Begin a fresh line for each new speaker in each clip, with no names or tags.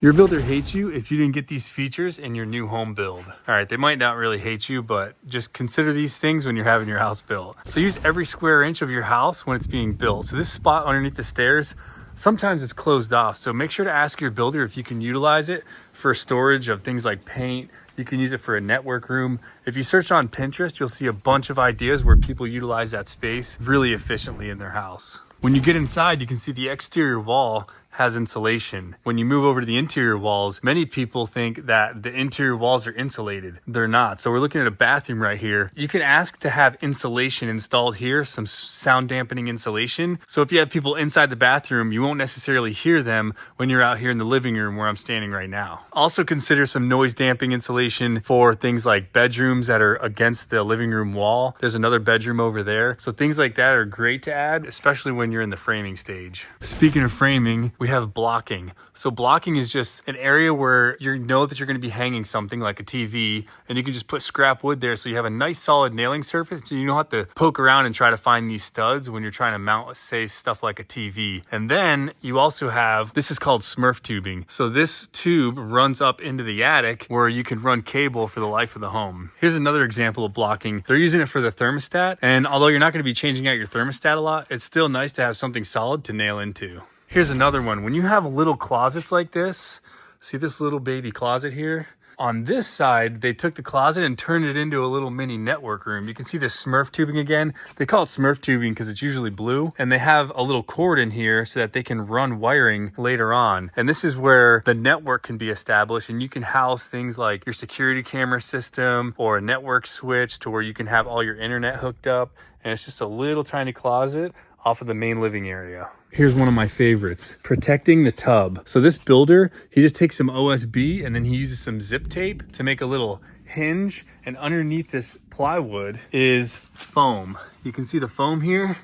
Your builder hates you if you didn't get these features in your new home build. All right, they might not really hate you, but just consider these things when you're having your house built. So use every square inch of your house when it's being built. So this spot underneath the stairs, sometimes it's closed off. So make sure to ask your builder if you can utilize it for storage of things like paint. You can use it for a network room. If you search on Pinterest, you'll see a bunch of ideas where people utilize that space really efficiently in their house. When you get inside, you can see the exterior wall has insulation. When you move over to the interior walls, many people think that the interior walls are insulated. They're not. So we're looking at a bathroom right here. You can ask to have insulation installed here, some sound dampening insulation. So if you have people inside the bathroom, you won't necessarily hear them when you're out here in the living room where I'm standing right now. Also consider some noise damping insulation for things like bedrooms that are against the living room wall. There's another bedroom over there. So things like that are great to add, especially when you're in the framing stage. Speaking of framing, we have blocking. So blocking is just an area where you know that you're going to be hanging something like a TV, and you can just put scrap wood there so you have a nice solid nailing surface, so you don't have to poke around and try to find these studs when you're trying to mount, say, stuff like a TV. And then you also have, this is called Smurf tubing. So this tube runs up into the attic where you can run cable for the life of the home. Here's another example of blocking. They're using it for the thermostat, and although you're not going to be changing out your thermostat a lot, it's still nice to have something solid to nail into. Here's another one. When you have little closets like this, see this little baby closet here? On this side, they took the closet and turned it into a little mini network room. You can see the Smurf tubing again. They call it Smurf tubing because it's usually blue. And they have a little cord in here so that they can run wiring later on. And this is where the network can be established, and you can house things like your security camera system or a network switch to where you can have all your internet hooked up. And it's just a little tiny closet off of the main living area. Here's one of my favorites, protecting the tub. So this builder, he just takes some OSB and then he uses some zip tape to make a little hinge, and underneath this plywood is foam. You can see the foam here,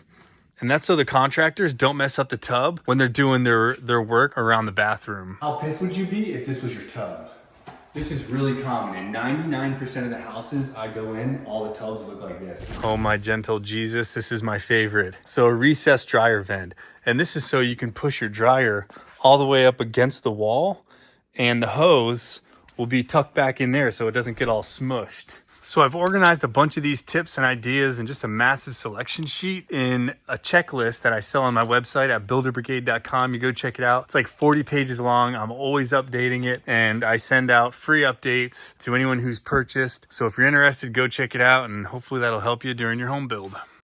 and that's so the contractors don't mess up the tub when they're doing their work around the bathroom. How pissed would you be if this was your tub? This is really common. In 99% of the houses I go in, all the tubs look like this. Oh my gentle Jesus, this is my favorite. So a recessed dryer vent. And this is so you can push your dryer all the way up against the wall, and the hose will be tucked back in there so it doesn't get all smushed. So I've organized a bunch of these tips and ideas in just a massive selection sheet in a checklist that I sell on my website at BuilderBrigade.com. You go check it out. It's like 40 pages long. I'm always updating it, and I send out free updates to anyone who's purchased. So if you're interested, go check it out, and hopefully that'll help you during your home build.